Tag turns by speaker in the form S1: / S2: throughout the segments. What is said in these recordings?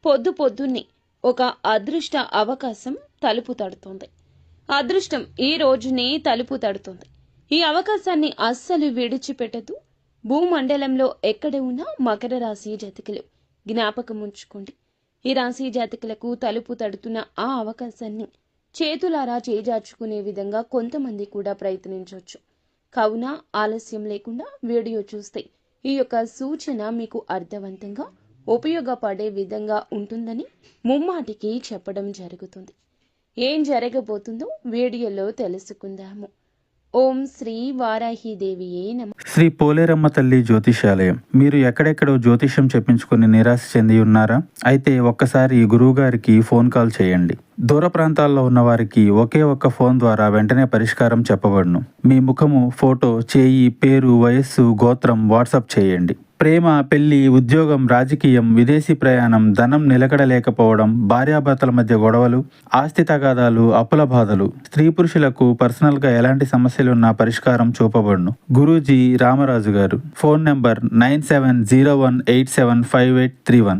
S1: పొద్దున్నే ఒక అదృష్ట అవకాశం తలుపు తడుతోంది. అదృష్టం ఈ రోజునే తలుపు తడుతోంది. ఈ అవకాశాన్ని అస్సలు విడిచిపెట్టదు. భూమండలంలో ఎక్కడ ఉన్నా మకర రాశి జాతకులు జ్ఞాపకం ఉంచుకోండి. ఈ రాశి జాతకులకు తలుపు తడుతున్న ఆ అవకాశాన్ని చేతులారా చేజార్చుకునే విధంగా కొంతమంది కూడా ప్రయత్నించవచ్చు. కావున ఆలస్యం లేకుండా వీడియో చూస్తే ఈ యొక్క సూచన మీకు అర్థవంతంగా ఉపయోగపడే విధంగా ఉంటుందని ముమ్మాటికి చెప్పడం జరుగుతుంది. ఏం జరగబోతుందో వీడియోలో తెలుసుకుందాము. ఓం శ్రీ వారాహిదేవియే నమః.
S2: శ్రీ పోలేరమ్మ తల్లి జ్యోతిషాలయం. మీరు ఎక్కడెక్కడో జ్యోతిష్యం చెప్పించుకుని నిరాశ చెంది ఉన్నారా? అయితే ఒక్కసారి గురువు గారికి ఫోన్ కాల్ చేయండి. దూర ప్రాంతాల్లో ఉన్న వారికి ఒకే ఒక్క ఫోన్ ద్వారా వెంటనే పరిష్కారం చెప్పబడును. మీ ముఖము, ఫోటో, చేయి, పేరు, వయస్సు, గోత్రం వాట్సాప్ చేయండి. ప్రేమ, పెళ్లి, ఉద్యోగం, రాజకీయం, విదేశీ ప్రయాణం, ధనం నిలకడలేకపోవడం, భార్యాభర్తల మధ్య గొడవలు, ఆస్తి తగాదాలు, అప్పుల బాధలు, స్త్రీ పురుషులకు పర్సనల్గా ఎలాంటి సమస్యలున్నా పరిష్కారం చూపబడును. గురూజీ రామరాజు గారు. Phone number 9701875831.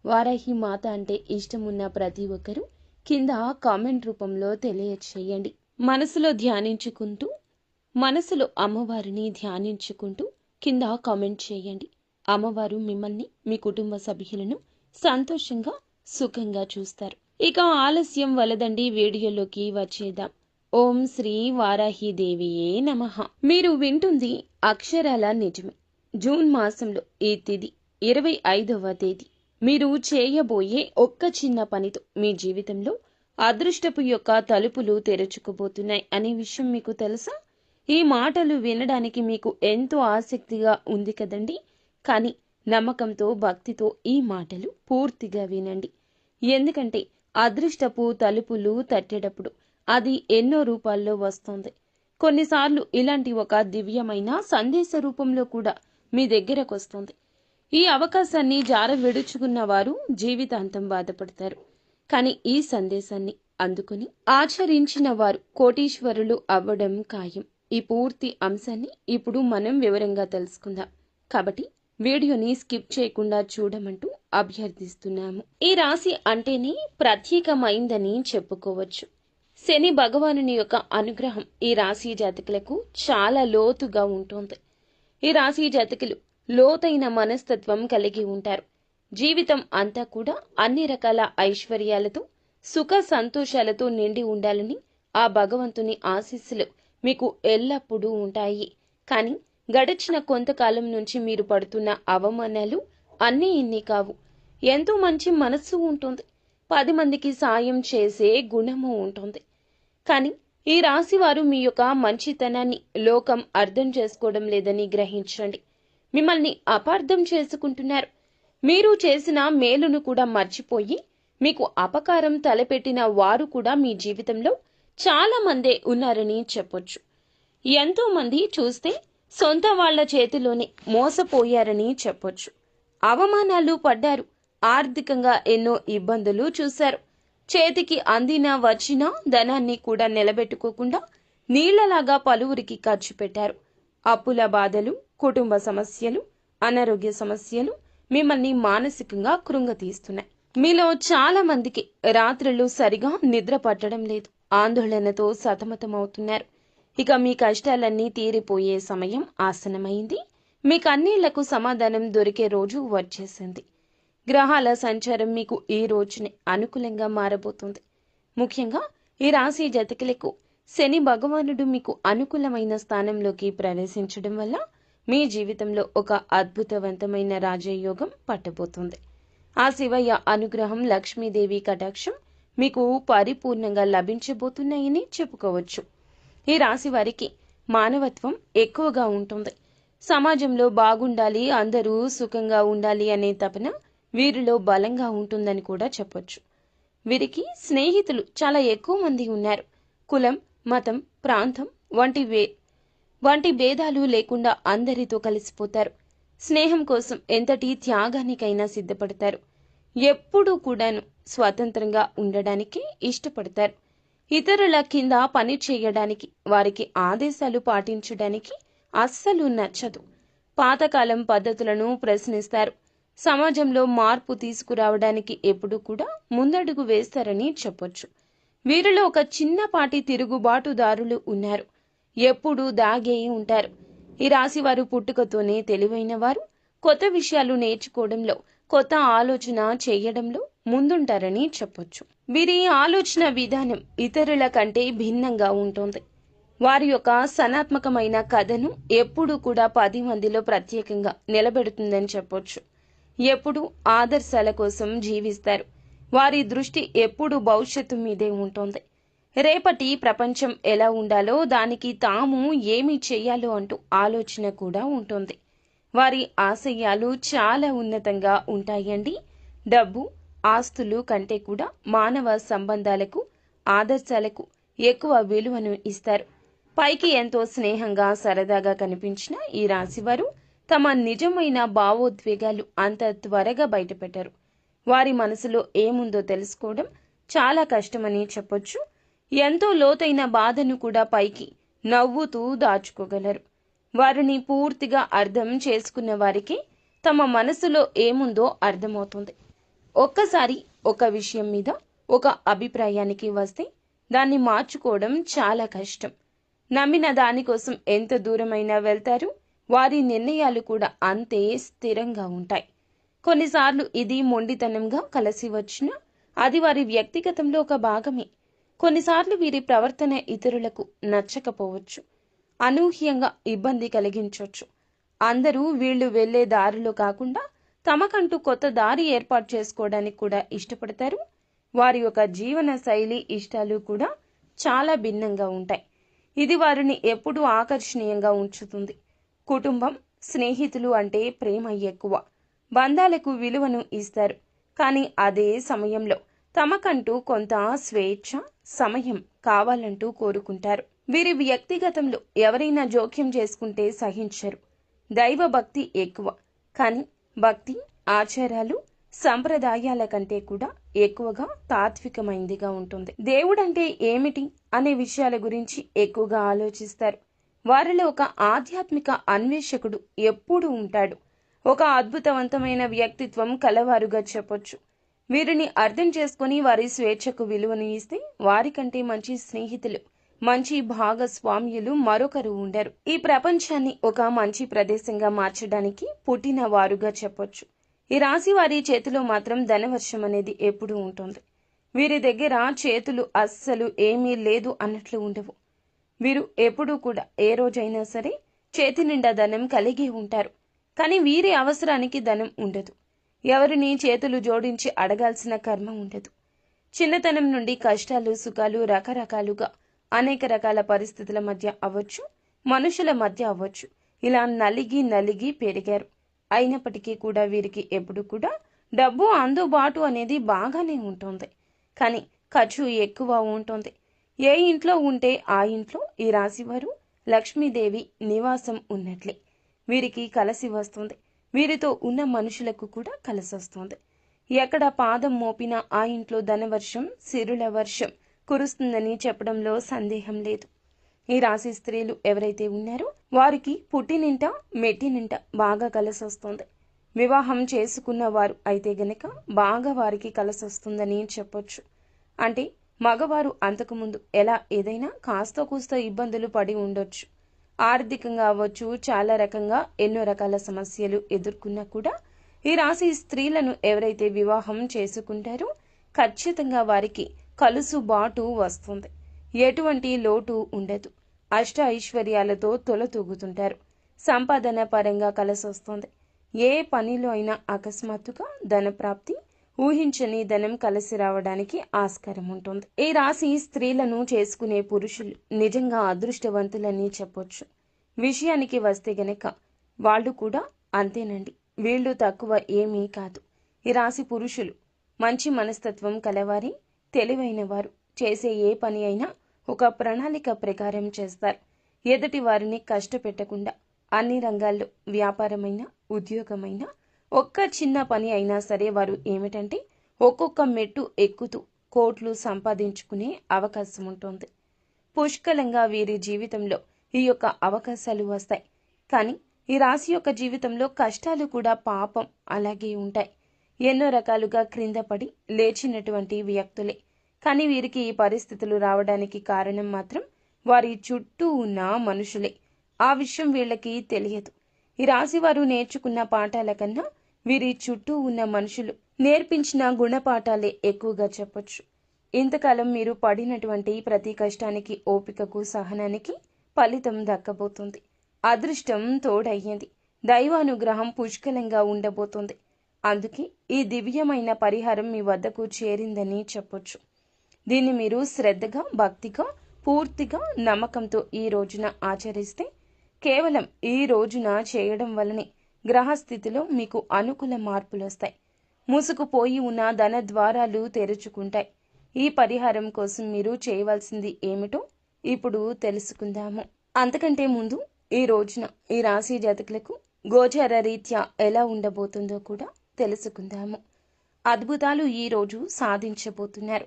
S1: వారాహి మాత అంటే ఇష్టమున్న ప్రతి ఒక్కరూ కింద కామెంట్ రూపంలో తెలియచేయండి. మనసులో ధ్యానించుకుంటూ, మనసులో అమ్మవారిని ధ్యానించుకుంటూ కింద కామెంట్ చేయండి. అమ్మవారు మిమ్మల్ని, మీ కుటుంబ సభ్యులను సంతోషంగా, సుఖంగా చూస్తారు. ఇక ఆలస్యం వలదండి, వీడియోలోకి వచ్చేద్దాం. ఓం శ్రీ వారాహిదేవియే నమః. మీరు వింటుంది అక్షరాల నిజమే. జూన్ మాసంలో ఈ తేదీ 25వ తేదీ. మీరు చేయబోయే ఒక్క చిన్న పనితో మీ జీవితంలో అదృష్టపు యొక్క తలుపులు తెరుచుకుపోతున్నాయి అనే విషయం మీకు తెలుసా? ఈ మాటలు వినడానికి మీకు ఎంతో ఆసక్తిగా ఉంది కదండి. కానీ నమ్మకంతో, భక్తితో ఈ మాటలు పూర్తిగా వినండి. ఎందుకంటే అదృష్టపు తలుపులు తట్టేటప్పుడు అది ఎన్నో రూపాల్లో వస్తుంది. కొన్నిసార్లు ఇలాంటి ఒక దివ్యమైన సందేశ రూపంలో కూడా మీ దగ్గరకు వస్తుంది. ఈ అవకాశాన్ని జార విడుచుకున్న వారు జీవితాంతం బాధపడతారు. కానీ ఈ సందేశాన్ని అందుకుని ఆచరించిన వారు కోటీశ్వరులు అవ్వడం ఖాయం. ఈ పూర్తి అంశాన్ని ఇప్పుడు మనం వివరంగా తెలుసుకుందాం. కాబట్టి వీడియోని స్కిప్ చేయకుండా చూడమంటూ అభ్యర్థిస్తున్నాము. ఈ రాశి అంటేనే ప్రత్యేకమైందని చెప్పుకోవచ్చు. శని భగవానుని యొక్క అనుగ్రహం ఈ రాశి జాతకులకు చాలా లోతుగా ఉంటుంది. ఈ రాశి జాతకులు లోతైన మనస్తత్వం కలిగి ఉంటారు. జీవితం అంతా కూడా అన్ని రకాల ఐశ్వర్యాలతో, సుఖ సంతోషాలతో నిండి ఉండాలని ఆ భగవంతుని ఆశీస్సులు మీకు ఎల్లప్పుడూ ఉంటాయి. కానీ గడిచిన కొంతకాలం నుంచి మీరు పడుతున్న అవమానాలు అన్నీ ఇన్ని కావు. ఎంతో మంచి మనస్సు ఉంటుంది. 10 మందికి సాయం చేసే గుణము ఉంటుంది. కానీ ఈ రాశి వారు మీ యొక్క మంచితనాన్ని లోకం అర్థం చేసుకోవడం లేదని గ్రహించండి. మిమ్మల్ని అపార్థం చేసుకుంటున్నారు. మీరు చేసిన మేలును కూడా మర్చిపోయి మీకు అపకారం తలపెట్టిన వారు కూడా మీ జీవితంలో చాలా మందే ఉన్నారని చెప్పొచ్చు. ఎంతో మంది చూస్తే సొంత వాళ్ల చేతిలోనే మోసపోయారని చెప్పొచ్చు. అవమానాలు పడ్డారు. ఆర్థికంగా ఎన్నో ఇబ్బందులు చూశారు. చేతికి అందినా వచ్చినా ధనాన్ని కూడా నిలబెట్టుకోకుండా నీళ్లలాగా పలువురికి ఖర్చు పెట్టారు. అప్పుల బాధలు, కుటుంబ సమస్యలు, అనారోగ్య సమస్యలు మిమ్మల్ని మానసికంగా కృంగతీస్తున్నాయి. మీలో చాలా మందికి రాత్రులు సరిగా నిద్ర పట్టడం లేదు. ఆందోళనతో సతమతమవుతున్నారు. ఇక మీ కష్టాలన్నీ తీరిపోయే సమయం ఆసనమైంది. మీ కన్నీళ్లకు సమాధానం దొరికే రోజు వచ్చేసింది. గ్రహాల సంచారం మీకు ఈ రోజునే అనుకూలంగా మారబోతుంది. ముఖ్యంగా ఈ రాశి జాతకులకు శని భగవానుడు మీకు అనుకూలమైన స్థానంలోకి ప్రవేశించడం వల్ల మీ జీవితంలో ఒక అద్భుతవంతమైన రాజయోగం పట్టబోతుంది. ఆ శివయ్య అనుగ్రహం, లక్ష్మీదేవి కటాక్షం మీకు పరిపూర్ణంగా లభించబోతున్నాయని చెప్పుకోవచ్చు. ఈ రాశి వారికి మానవత్వం ఎక్కువగా ఉంటుంది. సమాజంలో బాగుండాలి, అందరూ సుఖంగా ఉండాలి అనే తపన వీరిలో బలంగా ఉంటుందని కూడా చెప్పొచ్చు. వీరికి స్నేహితులు చాలా ఎక్కువ మంది ఉన్నారు. కులం, మతం, ప్రాంతం వంటి భేదాలు లేకుండా అందరితో కలిసిపోతారు. స్నేహం కోసం ఎంతటి త్యాగానికైనా సిద్ధపడతారు. ఎప్పుడూ కూడాను స్వతంత్రంగా ఉండడానికి ఇష్టపడతారు. ఇతరుల కింద పని చేయడానికి, వారికి ఆదేశాలు పాటించడానికి అస్సలు నచ్చదు. పాతకాలం పద్ధతులను ప్రశ్నిస్తారు. సమాజంలో మార్పు తీసుకురావడానికి ఎప్పుడు కూడా ముందడుగు వేస్తారని చెప్పొచ్చు. వీరిలో ఒక చిన్నపాటి తిరుగుబాటుదారులు ఉన్నారు. ఎప్పుడూ దాగే ఉంటారు. ఈ రాశి వారు పుట్టుకతోనే తెలివైన వారు. కొత్త విషయాలు నేర్చుకోవడంలో, కొత్త ఆలోచన చేయడంలో ముందుంటారని చెప్పొచ్చు. వీరి ఆలోచన విధానం ఇతరుల కంటే భిన్నంగా ఉంటుంది. వారి యొక్క సనాత్మకమైన కథను ఎప్పుడూ కూడా 10 మందిలో ప్రత్యేకంగా నిలబెడుతుందని చెప్పొచ్చు. ఎప్పుడూ ఆదర్శాల కోసం జీవిస్తారు. వారి దృష్టి ఎప్పుడూ భవిష్యత్తు మీదే ఉంటుంది. రేపటి ప్రపంచం ఎలా ఉండాలో, దానికి తాము ఏమి చేయాలో అంటూ ఆలోచన కూడా ఉంటుంది. వారి ఆశయాలు చాలా ఉన్నతంగా ఉంటాయండి. డబ్బు, ఆస్తులు కంటే కూడా మానవ సంబంధాలకు, ఆదర్శాలకు ఎక్కువ విలువను ఇస్తారు. పైకి ఎంతో స్నేహంగా, సరదాగా కనిపించిన ఈ రాశివారు తమ నిజమైన భావోద్వేగాలు అంత త్వరగా బయటపెట్టారు. వారి మనసులో ఏముందో తెలుసుకోవడం చాలా కష్టమని చెప్పొచ్చు. ఎంతో లోతైన బాధను కూడా పైకి నవ్వుతూ దాచుకోగలరు. వారిని పూర్తిగా అర్థం చేసుకున్న వారికి తమ మనసులో ఏముందో అర్థమవుతుంది. ఒక్కసారి ఒక విషయం మీద ఒక అభిప్రాయానికి వస్తే దాన్ని మార్చుకోవడం చాలా కష్టం. నమ్మిన దానికోసం ఎంత దూరమైనా వెళ్తారు. వారి నిర్ణయాలు కూడా అంతే స్థిరంగా ఉంటాయి. కొన్నిసార్లు ఇది మొండితనంగా కలిసి వచ్చినా అది వారి వ్యక్తిగతంలో ఒక భాగమే. కొన్నిసార్లు వీరి ప్రవర్తన ఇతరులకు నచ్చకపోవచ్చు, అనూహ్యంగా ఇబ్బంది కలిగించవచ్చు. అందరూ వీళ్లు వెళ్లే దారిలో కాకుండా తమకంటూ కొత్త దారి ఏర్పాటు చేసుకోవడానికి కూడా ఇష్టపడతారు. వారి యొక్క జీవన శైలి, ఇష్టాలు కూడా చాలా భిన్నంగా ఉంటాయి. ఇది వారిని ఎప్పుడూ ఆకర్షణీయంగా ఉంచుతుంది. కుటుంబం, స్నేహితులు అంటే ప్రేమ ఎక్కువ. బంధాలకు విలువను ఇస్తారు. కానీ అదే సమయంలో తమకంటూ కొంత స్వేచ్ఛ, సమయం కావాలంటూ కోరుకుంటారు. వీరి వ్యక్తిగతంలో ఎవరైనా జోక్యం చేసుకుంటే సహించరు. దైవ భక్తి ఎక్కువ. కానీ భక్తి, ఆచారాలు, సంప్రదాయాల కంటే కూడా ఎక్కువగా తాత్వికమైందిగా ఉంటుంది. దేవుడంటే ఏమిటి అనే విషయాల గురించి ఎక్కువగా ఆలోచిస్తారు. వారిలో ఒక ఆధ్యాత్మిక అన్వేషకుడు ఎప్పుడూ ఉంటాడు. ఒక అద్భుతవంతమైన వ్యక్తిత్వం కలవారుగా చెప్పొచ్చు. వీరిని అర్థం చేసుకుని వారి స్వేచ్ఛకు విలువను ఇస్తే వారికంటే మంచి స్నేహితులు, మంచి భాగస్వామ్యులు మరొకరు ఉండరు. ఈ ప్రపంచాన్ని ఒక మంచి ప్రదేశంగా మార్చడానికి పుట్టిన వారుగా చెప్పొచ్చు. ఈ రాశి వారి చేతిలో మాత్రం ధనవర్షం అనేది ఎప్పుడూ ఉంటుంది. వీరి దగ్గర చేతులు అస్సలు ఏమీ లేదు అన్నట్లు ఉండవు. వీరు ఎప్పుడూ కూడా ఏ రోజైనా సరే చేతి నిండా ధనం కలిగి ఉంటారు. కానీ వీరి అవసరానికి ధనం ఉండదు. ఎవరిని చేతులు జోడించి అడగాల్సిన కర్మ ఉండదు. చిన్నతనం నుండి కష్టాలు, సుఖాలు రకరకాలుగా అనేక రకాల పరిస్థితుల మధ్య అవ్వచ్చు, మనుషుల మధ్య అవ్వచ్చు, ఇలా నలిగి పెరిగారు. అయినప్పటికీ కూడా వీరికి ఎప్పుడు కూడా డబ్బు అందుబాటు అనేది బాగానే ఉంటుంది. కానీ ఖర్చు ఎక్కువ ఉంటుంది. ఏ ఇంట్లో ఉంటే ఆ ఇంట్లో ఈ రాశివారు లక్ష్మీదేవి నివాసం ఉన్నట్లే. వీరికి కలిసి వస్తుంది. వీరితో ఉన్న మనుషులకు కూడా కలిసి వస్తుంది. ఎక్కడ పాదం మోపినా ఆ ఇంట్లో ధనవర్షం, సిరుల వర్షం కురుస్తుందని చెప్పడంలో సందేహం లేదు. ఈ రాశి స్త్రీలు ఎవరైతే ఉన్నారో వారికి పుట్టినింట, మెట్టినింట బాగా కలిసి వస్తుంది. వివాహం చేసుకున్న వారు అయితే గనక బాగా వారికి కలిసి వస్తుందని చెప్పొచ్చు. అంటే మగవారు అంతకుముందు ఎలా ఏదైనా కాస్త కూస్త ఇబ్బందులు పడి ఉండొచ్చు. ఆర్థికంగా అవ్వచ్చు, చాలా రకంగా ఎన్నో రకాల సమస్యలు ఎదుర్కొన్నా కూడా ఈ రాశి స్త్రీలను ఎవరైతే వివాహం చేసుకుంటారో ఖచ్చితంగా వారికి కలుసుబాటు వస్తుంది. ఎటువంటి లోటు ఉండదు. అష్ట ఐశ్వర్యాలతో తొలతూగుతుంటారు. సంపాదన పరంగా కలిసి వస్తుంది. ఏ పనిలో అయినా అకస్మాత్తుగా ధనప్రాప్తి, ఊహించని ధనం కలిసి రావడానికి ఆస్కారం ఉంటుంది. ఈ రాశి స్త్రీలను చేసుకునే పురుషులు నిజంగా అదృష్టవంతులని చెప్పొచ్చు. విషయానికి వస్తే గనక వాళ్ళు కూడా అంతేనండి. వీళ్ళు తక్కువ ఏమీ కాదు. ఈ రాశి పురుషులు మంచి మనస్తత్వం కలవారి, తెలివైన వారు. చేసే ఏ పని అయినా ఒక ప్రణాళిక ప్రకారం చేస్తారు. ఎదుటి వారిని కష్టపెట్టకుండా అన్ని రంగాల్లో వ్యాపారమైన, ఉద్యోగమైన, ఒక్క చిన్న పని అయినా సరే వారు ఏమిటంటే ఒక్కొక్క మెట్టు ఎక్కుతూ కోట్లు సంపాదించుకునే అవకాశం ఉంటుంది. పుష్కలంగా వీరి జీవితంలో ఈ యొక్క అవకాశాలు వస్తాయి. కానీ ఈ రాశి యొక్క జీవితంలో కష్టాలు కూడా పాపం అలాగే ఉంటాయి. ఎన్నో రకాలుగా క్రింద పడి లేచినటువంటి వ్యక్తులే. కానీ వీరికి ఈ పరిస్థితులు రావడానికి కారణం మాత్రం వారి చుట్టూ ఉన్న మనుషులే. ఆ విషయం వీళ్ళకి తెలియదు. ఈ రాశి వారు నేర్చుకున్న పాఠాల కన్నా వీరి చుట్టూ ఉన్న మనుషులు నేర్పించిన గుణపాఠాలే ఎక్కువగా చెప్పొచ్చు. ఇంతకాలం మీరు పడినటువంటి ప్రతి కష్టానికి, ఓపికకు, సహనానికి ఫలితం దక్కబోతుంది. అదృష్టం తోడయ్యింది. దైవానుగ్రహం పుష్కలంగా ఉండబోతుంది. అందుకే ఈ దివ్యమైన పరిహారం మీ వద్దకు చేరిందని చెప్పొచ్చు. దీన్ని మీరు శ్రద్ధగా, భక్తిగా, పూర్తిగా నమ్మకంతో ఈ రోజున ఆచరిస్తే, కేవలం ఈ రోజున చేయడం వల్లనే గ్రహస్థితిలో మీకు అనుకూల మార్పులు వస్తాయి. మూసుకుపోయి ఉన్న ధన ద్వారాలు తెరుచుకుంటాయి. ఈ పరిహారం కోసం మీరు చేయవలసింది ఏమిటో ఇప్పుడు తెలుసుకుందాము. అంతకంటే ముందు ఈ రోజున ఈ రాశి జాతకులకు గోచార రీత్యా ఎలా ఉండబోతుందో కూడా తెలుసుకుందాము. అద్భుతాలు ఈ రోజు సాధించబోతున్నారు.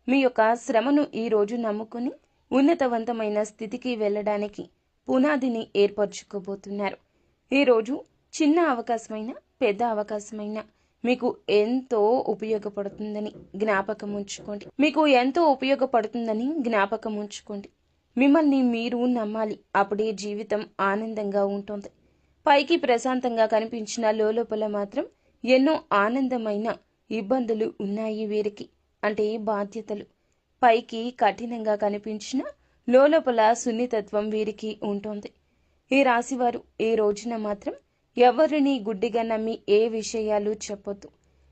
S1: మీ యొక్క శ్రమను ఈ రోజు నమ్ముకుని ఉన్నతవంతమైన స్థితికి వెళ్ళడానికి పునాదిని ఏర్పరచుకోబోతున్నారు. ఈరోజు చిన్న అవకాశమైన, పెద్ద అవకాశమైన మీకు ఎంతో ఉపయోగపడుతుందని జ్ఞాపకం ఉంచుకోండి. మిమ్మల్ని మీరు నమ్మాలి. అప్పుడే జీవితం ఆనందంగా ఉంటుంది. పైకి ప్రశాంతంగా కనిపించిన లోపల మాత్రం ఎన్నో ఆనందమైన ఇబ్బందులు ఉన్నాయి వీరికి. అంటే బాధ్యతలు. పైకి కఠినంగా కనిపించిన లోపల సున్నితత్వం వీరికి ఉంటుంది. ఈ రాశివారు ఈ రోజున మాత్రం ఎవరిని గుడ్డిగా నమ్మి ఏ విషయాలు చెప్పొద్దు.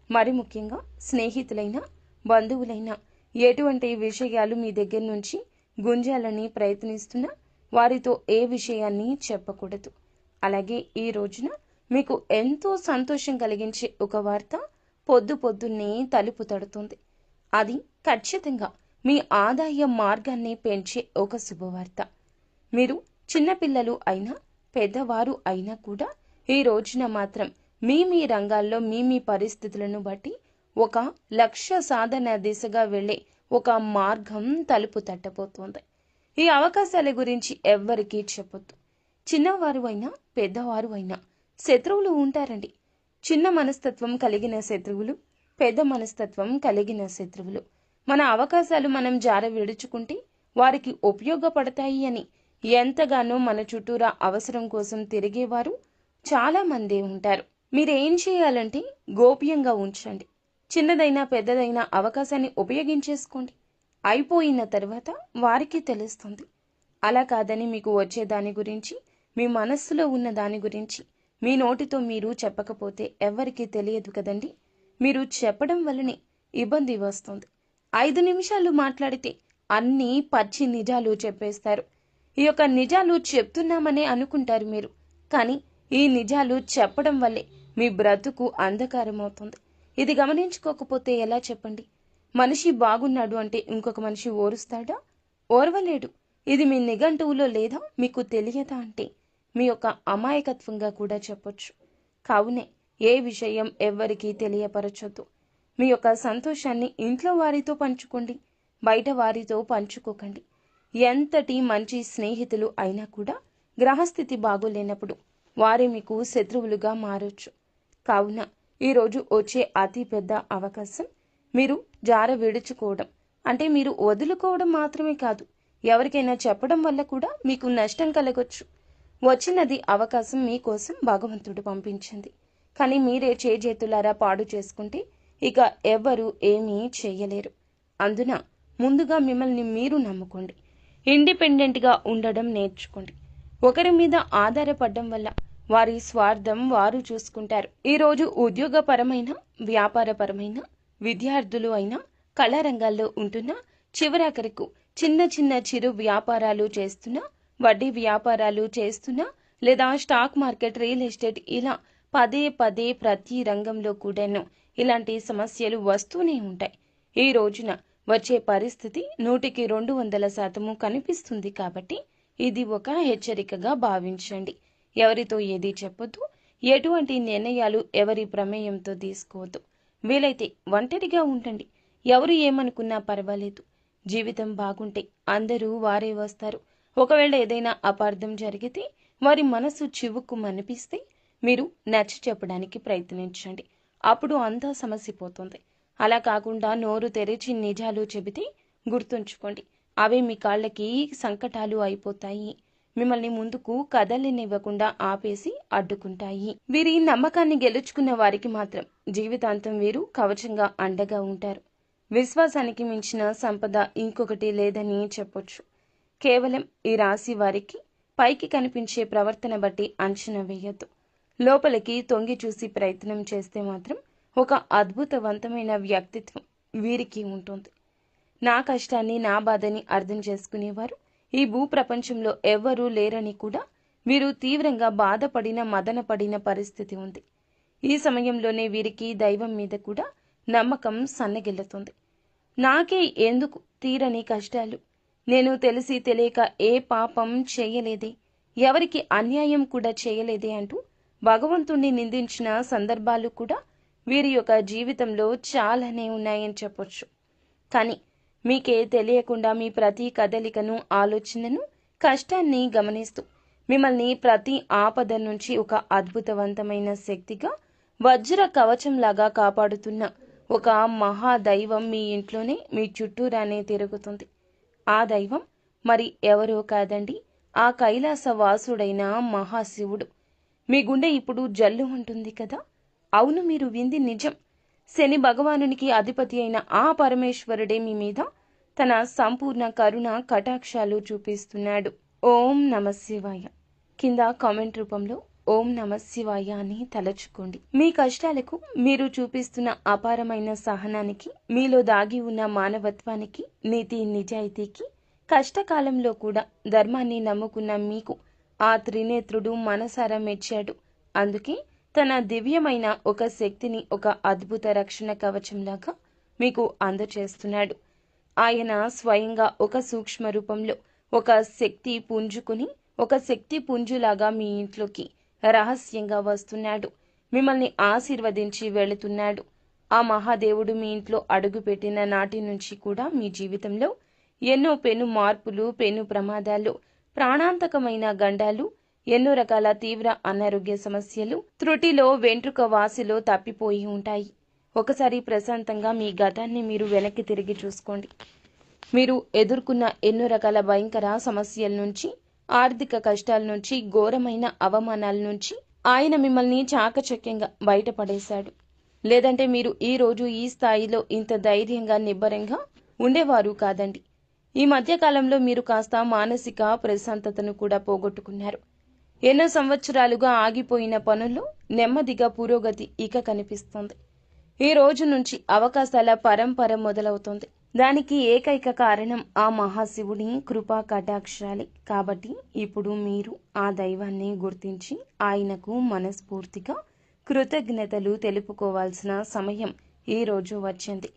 S1: మరి ముఖ్యంగా స్నేహితులైనా, బంధువులైనా ఎటువంటి విషయాలు మీ దగ్గర నుంచి గుంజాలని ప్రయత్నిస్తున్నా వారితో ఏ విషయాన్ని చెప్పకూడదు. అలాగే ఈ రోజున మీకు ఎంతో సంతోషం కలిగించే ఒక వార్త పొద్దున్నే తలుపు తడుతుంది. అది ఖచ్చితంగా మీ ఆదాయ మార్గాన్ని పెంచే ఒక శుభవార్త. మీరు చిన్నపిల్లలు అయినా, పెద్దవారు అయినా కూడా ఈ రోజున మాత్రం మీ రంగాల్లో మీ పరిస్థితులను బట్టి ఒక లక్ష్య సాధన దిశగా వెళ్లే ఒక మార్గం తలుపు తట్టబోతోంది. ఈ అవకాశాల గురించి ఎవ్వరికీ చెప్పొద్దు. చిన్నవారు అయినా, పెద్దవారు అయినా శత్రువులు ఉంటారండి. చిన్న మనస్తత్వం కలిగిన శత్రువులు, పెద్ద మనస్తత్వం కలిగిన శత్రువులు. మన అవకాశాలు మనం జార విడుచుకుంటే వారికి ఉపయోగపడతాయి అని ఎంతగానో మన చుట్టూరా అవసరం కోసం తిరిగేవారు చాలా మందే ఉంటారు. మీరేం చేయాలంటే గోప్యంగా ఉంచండి. చిన్నదైనా పెద్దదైనా అవకాశాన్ని ఉపయోగించేసుకోండి. అయిపోయిన తర్వాత వారికి తెలుస్తుంది. అలా కాదని మీకు వచ్చే దాని గురించి, మీ మనస్సులో ఉన్న దాని గురించి మీ నోటితో మీరు చెప్పకపోతే ఎవరికీ తెలియదు కదండి. మీరు చెప్పడం వల్లనే ఇబ్బంది వస్తుంది. 5 నిమిషాలు మాట్లాడితే అన్నీ పచ్చి నిజాలు చెప్పేస్తారు. ఈ యొక్క నిజాలు చెప్తున్నామనే అనుకుంటారు మీరు. కానీ ఈ నిజాలు చెప్పడం వల్లే మీ బ్రతుకు అంధకారం అవుతుంది. ఇది గమనించుకోకపోతే ఎలా చెప్పండి? మనిషి బాగున్నాడు అంటే ఇంకొక మనిషి ఓరుస్తాడా? ఓర్వలేడు. ఇది మీ నిఘంటువులో లేదా మీకు తెలియదా అంటే మీ యొక్క అమాయకత్వంగా కూడా చెప్పొచ్చు. కావునే ఏ విషయం ఎవ్వరికీ తెలియపరచొద్దు. మీ యొక్క సంతోషాన్ని ఇంట్లో వారితో పంచుకోండి, బయట వారితో పంచుకోకండి. ఎంతటి మంచి స్నేహితులు అయినా కూడా గ్రహస్థితి బాగోలేనప్పుడు వారే మీకు శత్రువులుగా మారొచ్చు. కావున ఈరోజు వచ్చే అతి పెద్ద అవకాశం మీరు జార విడుచుకోవడం, అంటే మీరు వదులుకోవడం మాత్రమే కాదు, ఎవరికైనా చెప్పడం వల్ల కూడా మీకు నష్టం కలగొచ్చు. వచ్చినది అవకాశం మీకోసం భగవంతుడు పంపించింది. కానీ మీరే చేతులారా పాడు చేసుకుంటే ఇక ఎవ్వరూ ఏమీ చేయలేరు. అందున ముందుగా మిమ్మల్ని మీరు నమ్ముకోండి. ఇండిపెండెంట్గా ఉండడం నేర్చుకోండి. ఒకరి మీద ఆధారపడడం వల్ల వారి స్వార్థం వారు చూసుకుంటారు. ఈరోజు ఉద్యోగపరమైన, వ్యాపారపరమైన, విద్యార్థులు అయినా, కళారంగాల్లో ఉంటున్నా, చివరాఖరకు చిన్న చిరు వ్యాపారాలు చేస్తున్నా, వడ్డీ వ్యాపారాలు చేస్తున్నా, లేదా స్టాక్ మార్కెట్, రియల్ ఎస్టేట్ ఇలా పదే ప్రతి రంగంలో కూడాను ఇలాంటి సమస్యలు వస్తూనే ఉంటాయి. ఈ రోజున వచ్చే పరిస్థితి 100కి 200% కనిపిస్తుంది. కాబట్టి ఇది ఒక హెచ్చరికగా భావించండి. ఎవరితో ఏది చెప్పొద్దు. ఎటువంటి నిర్ణయాలు ఎవరి ప్రమేయంతో తీసుకోవద్దు. వీలైతే ఒంటరిగా ఉండండి. ఎవరు ఏమనుకున్నా పర్వాలేదు. జీవితం బాగుంటే అందరూ వారే వస్తారు. ఒకవేళ ఏదైనా అపార్థం జరిగితే వారి మనసు చివుక్కుమనిపిస్తే మీరు నచ్చ చెప్పడానికి ప్రయత్నించండి. అప్పుడు అంతా సమస్య పోతుంది. అలా కాకుండా నోరు తెరిచి నిజాలు చెబితే గుర్తుంచుకోండి, అవే మీ కాళ్ళకి సంకటాలు అయిపోతాయి. మిమ్మల్ని ముందుకు కదలినివ్వకుండా ఆపేసి అడ్డుకుంటాయి. వీరి నమ్మకాన్ని గెలుచుకున్న వారికి మాత్రం జీవితాంతం వీరు కవచంగా అండగా ఉంటారు. విశ్వాసానికి మించిన సంపద ఇంకొకటి లేదని చెప్పొచ్చు. కేవలం ఈ రాశి వారికి పైకి కనిపించే ప్రవర్తన బట్టి అంచనా వేయొద్దు. లోపలికి తొంగి చూసి ప్రయత్నం చేస్తే మాత్రం ఒక అద్భుతవంతమైన వ్యక్తిత్వం వీరికి ఉంటుంది. నా కష్టాన్ని, నా బాధని అర్థం చేసుకునేవారు ఈ భూప్రపంచంలో ఎవ్వరూ లేరని కూడా వీరు తీవ్రంగా బాధపడిన, మదనపడిన పరిస్థితి ఉంది. ఈ సమయంలోనే వీరికి దైవం మీద కూడా నమ్మకం సన్నగిల్లుతుంది. నాకే ఎందుకు తీరని కష్టాలు, నేను తెలిసి తెలియక ఏ పాపం చేయలేదే, ఎవరికి అన్యాయం కూడా చేయలేదే అంటూ భగవంతుణ్ణి నిందించిన సందర్భాలు కూడా వీరి యొక్క జీవితంలో చాలానే ఉన్నాయని చెప్పొచ్చు. కానీ మీకే తెలియకుండా మీ ప్రతి కదలికను, ఆలోచనను, కష్టాన్ని గమనిస్తూ మిమ్మల్ని ప్రతి ఆపద నుంచి ఒక అద్భుతవంతమైన శక్తిగా, వజ్ర కవచంలాగా కాపాడుతున్న ఒక మహాదైవం మీ ఇంట్లోనే, మీ చుట్టూరానే తిరుగుతుంది. ఆ దైవం మరి ఎవరో కాదండి, ఆ కైలాస వాసుడైన మహాశివుడు. మీ గుండె ఇప్పుడు జల్లు ఉంటుంది కదా? అవును, మీరు వింది నిజం. శని భగవానునికి అధిపతి అయిన ఆ పరమేశ్వరుడే మీ మీద తన సంపూర్ణ కరుణ కటాక్షాలు చూపిస్తున్నాడు. ఓం నమ శివాయ కింద కామెంట్ రూపంలో ఓం నమ శివాయ అని తలచుకోండి. మీ కష్టాలకు మీరు చూపిస్తున్న అపారమైన సహనానికి, మీలో దాగి ఉన్న మానవత్వానికి, నీతి నిజాయితీకి, కష్టకాలంలో కూడా ధర్మాన్ని నమ్ముకున్న మీకు ఆ త్రినేత్రుడు మనసారా మెచ్చాడు. అందుకే తన దివ్యమైన ఒక శక్తిని ఒక అద్భుత రక్షణ కవచంలాగా మీకు అందచేస్తున్నాడు. ఆయన స్వయంగా ఒక సూక్ష్మ రూపంలో ఒక శక్తి పుంజుకుని, ఒక శక్తి పుంజులాగా మీ ఇంట్లోకి రహస్యంగా వస్తున్నాడు. మిమ్మల్ని ఆశీర్వదించి వెళుతున్నాడు. ఆ మహాదేవుడు మీ ఇంట్లో అడుగుపెట్టిన నాటి నుంచి కూడా మీ జీవితంలో ఎన్నో పెను మార్పులు, పెను ప్రమాదాలు, ప్రాణాంతకమైన గండాలు, ఎన్నో రకాల తీవ్ర అనారోగ్య సమస్యలు, త్రుటిలో వెంట్రుక వాసిలో తప్పిపోయి ఉంటాయి. ఒకసారి ప్రశాంతంగా మీ గతాన్ని మీరు వెనక్కి తిరిగి చూసుకోండి. మీరు ఎదుర్కొన్న ఎన్నో రకాల భయంకర సమస్యల నుంచి, ఆర్థిక కష్టాల నుంచి, ఘోరమైన అవమానాల నుంచి ఆయన మిమ్మల్ని చాకచక్యంగా బయటపడేశాడు. లేదంటే మీరు ఈ రోజు ఈ స్థాయిలో ఇంత ధైర్యంగా, నిబ్బరంగా ఉండేవారు కాదండి. ఈ మధ్యకాలంలో మీరు కాస్త మానసిక ప్రశాంతతను కూడా పోగొట్టుకున్నారు. ఎన్నో సంవత్సరాలుగా ఆగిపోయిన పనుల్లో నెమ్మదిగా పురోగతి ఇక కనిపిస్తుంది. ఈ రోజు నుంచి అవకాశాల పరంపర మొదలవుతుంది. దానికి ఏకైక కారణం ఆ మహాశివుని కృపా కటాక్షాలే. కాబట్టి ఇప్పుడు మీరు ఆ దైవాన్ని గుర్తించి ఆయనకు మనస్ఫూర్తిగా కృతజ్ఞతలు తెలుపుకోవాల్సిన సమయం ఈ రోజు వచ్చింది.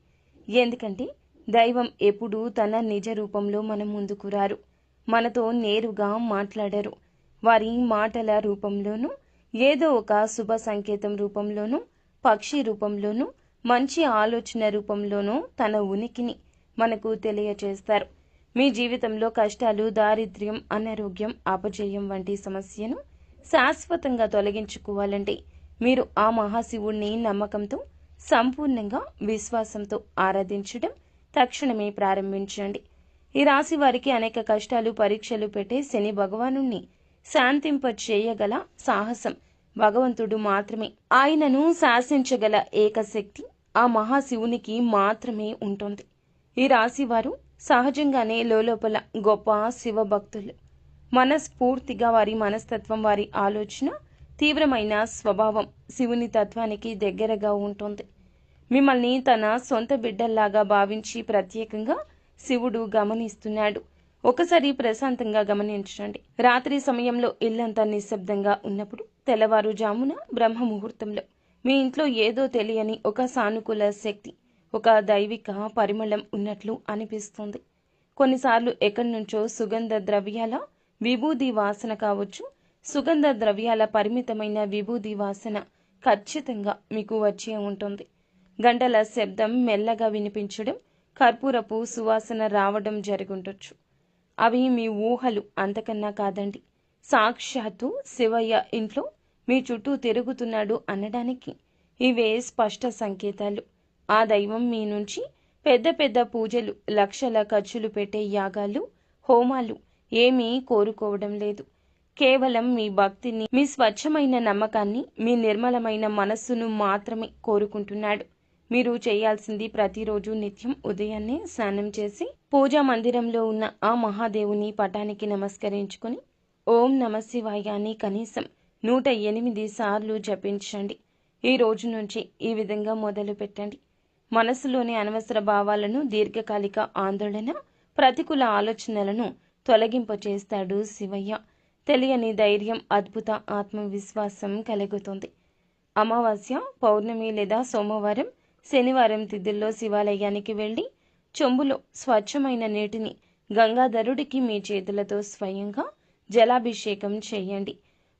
S1: ఎందుకంటే దైవం ఎప్పుడూ తన నిజ రూపంలో మన ముందుకు రారు, మనతో నేరుగా మాట్లాడరు. వారి మాటల రూపంలోనూ, ఏదో ఒక శుభ సంకేతం రూపంలోనూ, పక్షి రూపంలోనూ, మంచి ఆలోచన రూపంలోనూ తన ఉనికిని మనకు తెలియచేస్తారు. మీ జీవితంలో కష్టాలు, దారిద్ర్యం, అనారోగ్యం, అపజయం వంటి సమస్యను శాశ్వతంగా తొలగించుకోవాలంటే మీరు ఆ మహాశివుణ్ణి నమ్మకంతో, సంపూర్ణంగా విశ్వాసంతో ఆరాధించడం తక్షణమే ప్రారంభించండి. ఈ రాశి వారికి అనేక కష్టాలు, పరీక్షలు పెట్టే శని భగవానుణ్ణి శాంతింప చేయగల సాహసం భగవంతుడు మాత్రమే. ఆయనను శాసించగల ఏకశక్తి ఆ మహాశివునికి మాత్రమే ఉంటుంది. ఈ రాశి వారు సహజంగానే లోపల గొప్ప శివభక్తులు. మనస్ఫూర్తిగా వారి మనస్తత్వం, వారి ఆలోచన, తీవ్రమైన స్వభావం శివుని తత్వానికి దగ్గరగా ఉంటుంది. మిమ్మల్ని తన సొంత బిడ్డల్లాగా భావించి ప్రత్యేకంగా శివుడు గమనిస్తున్నాడు. ఒకసారి ప్రశాంతంగా గమనించండి. రాత్రి సమయంలో ఇల్లంతా నిశ్శబ్దంగా ఉన్నప్పుడు, తెల్లవారుజామున బ్రహ్మ ముహూర్తంలో మీ ఇంట్లో ఏదో తెలియని ఒక సానుకూల శక్తి, ఒక దైవిక పరిమళం ఉన్నట్లు అనిపిస్తుంది. కొన్నిసార్లు ఎక్కడి నుంచో సుగంధ ద్రవ్యాల విభూది వాసన కావచ్చు. సుగంధ ద్రవ్యాల పరిమితమైన విభూది వాసన ఖచ్చితంగా మీకు వచ్చే ఉంటుంది. గంటల శబ్దం మెల్లగా వినిపించడం, కర్పూరపు సువాసన రావడం జరుగుండొచ్చు. అవి మీ ఊహలు, అంతకన్నా కాదండి. సాక్షాత్తు శివయ్య ఇంట్లో మీ చుట్టూ తిరుగుతున్నాడు అనడానికి ఇవే స్పష్ట సంకేతాలు. ఆ దైవం మీ నుంచి పెద్ద పెద్ద పూజలు, లక్షల ఖర్చులు పెట్టే యాగాలు, హోమాలు ఏమీ కోరుకోవడం లేదు. కేవలం మీ భక్తిని, మీ స్వచ్ఛమైన నమ్మకాన్ని, మీ నిర్మలమైన మనస్సును మాత్రమే కోరుకుంటున్నాడు. మీరు చేయాల్సింది ప్రతిరోజు నిత్యం ఉదయాన్నే స్నానం చేసి పూజా మందిరంలో ఉన్న ఆ మహాదేవుని పటానికి నమస్కరించుకుని ఓం నమశివాయ అని కనీసం 108 సార్లు జపించండి. ఈ రోజు నుంచి ఈ విధంగా మొదలు పెట్టండి. మనసులోని అనవసర భావాలను, దీర్ఘకాలిక ఆందోళన, ప్రతికూల ఆలోచనలను తొలగింపచేస్తాడు శివయ్య. తెలియని ధైర్యం, అద్భుత ఆత్మవిశ్వాసం కలుగుతుంది. అమావాస్య, పౌర్ణమి లేదా సోమవారం, శనివారం తిథుల్లో శివాలయానికి వెళ్ళి చెంబులో స్వచ్ఛమైన నీటిని గంగాధరుడికి మీ చేతులతో స్వయంగా జలాభిషేకం చేయండి.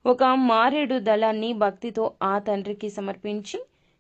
S1: ఒక మారేడు దళాన్ని భక్తితో ఆ తండ్రికి సమర్పించి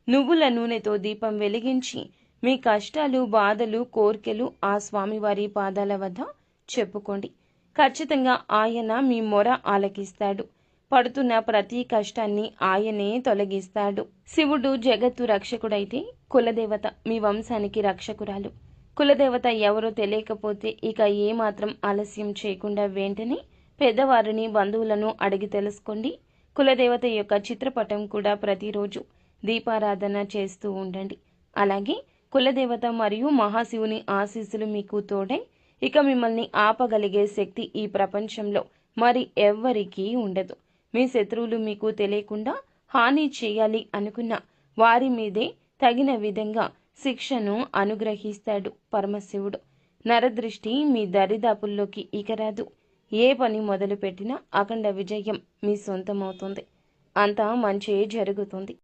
S1: నువ్వుల నూనెతో దీపం వెలిగించి మీ కష్టాలు, బాధలు, కోర్కెలు ఆ స్వామివారి పాదాల వద్ద చెప్పుకోండి. ఖచ్చితంగా ఆయన మీ మొర ఆలకిస్తాడు. పడుతున్న ప్రతి కష్టాన్ని ఆయనే తొలగిస్తాడు. శివుడు జగత్తు రక్షకుడైతే కులదేవత మీ వంశానికి రక్షకురాలు. కులదేవత ఎవరో తెలియకపోతే ఇక ఏమాత్రం ఆలస్యం చేయకుండా వెంటనే పెద్దవారిని, బంధువులను అడిగి తెలుసుకోండి. కులదేవత యొక్క చిత్రపటం కూడా ప్రతిరోజు దీపారాధన చేస్తూ ఉండండి. అలాగే కులదేవత మరియు మహాశివుని ఆశీస్సులు మీకు తోడై ఇక మిమ్మల్ని ఆపగలిగే శక్తి ఈ ప్రపంచంలో మరి ఎవ్వరికీ ఉండదు. మీ శత్రువులు మీకు తెలియకుండా హాని చేయాలి అనుకున్న వారి మీదే తగిన విధంగా శిక్షను అనుగ్రహిస్తాడు పరమశివుడు. నరదృష్టి మీ దరిదాపుల్లోకి ఇక రాదు. ఏ పని మొదలు పెట్టినా అఖండ విజయం మీ సొంతమవుతుంది. అంతా మంచే జరుగుతుంది.